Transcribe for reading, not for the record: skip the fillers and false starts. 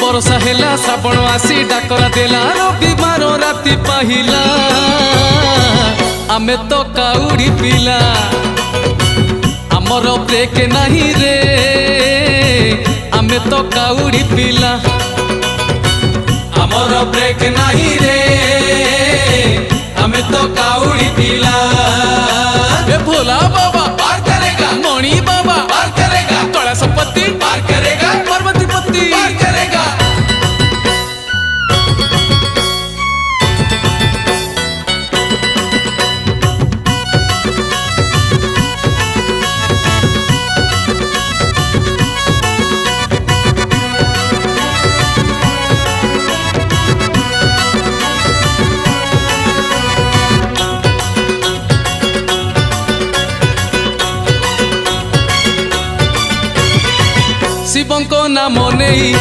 बरसा हेला श्रावण आसी डाकरा देला रविवार राति पाहिला आमे तो काउड़ी पिला आमर ब्रेक नहीं रे आमे तो काउड़ी पिला आमर ब्रेक नहीं रे आमे तो काउड़ी पिला ए भोला बाबा पार करेगा मणि बाबा पार करेगा तोड़ा संपत्ति पार करेगा पार्वती पति पार करेगा शिवंको नाम नहीं